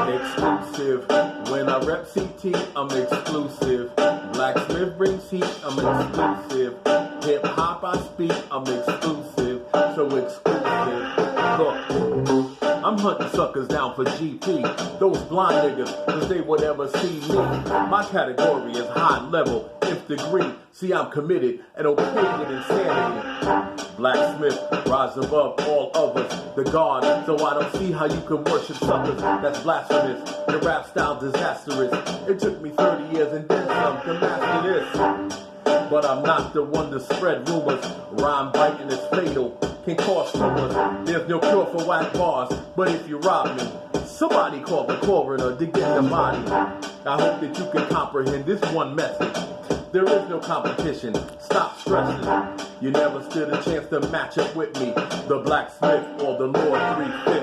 Exclusive. When I rep CT, I'm exclusive. Blacksmith brings heat, I'm exclusive. Hip hop I speak, I'm exclusive. So exclusive. Look, I'm hunting suckers down for GP. Those blind niggas, cause they would ever see me. My category is high level, if degree. See, I'm committed and okay with insanity. Blacksmith, rise above all others, the God, so I don't see how you can worship suckers. That's blasphemous, your rap style disastrous. It took me 30 years and then some to master this. But I'm not the one to spread rumors. Rhyme biting is fatal, can cause tumors. There's no cure for whack bars, but if you rob me, somebody call the coroner to get the body. I hope that you can comprehend this one message. There is no competition, stop stressing. You never stood a chance to match up with me, the Blacksmith or the Lord 350.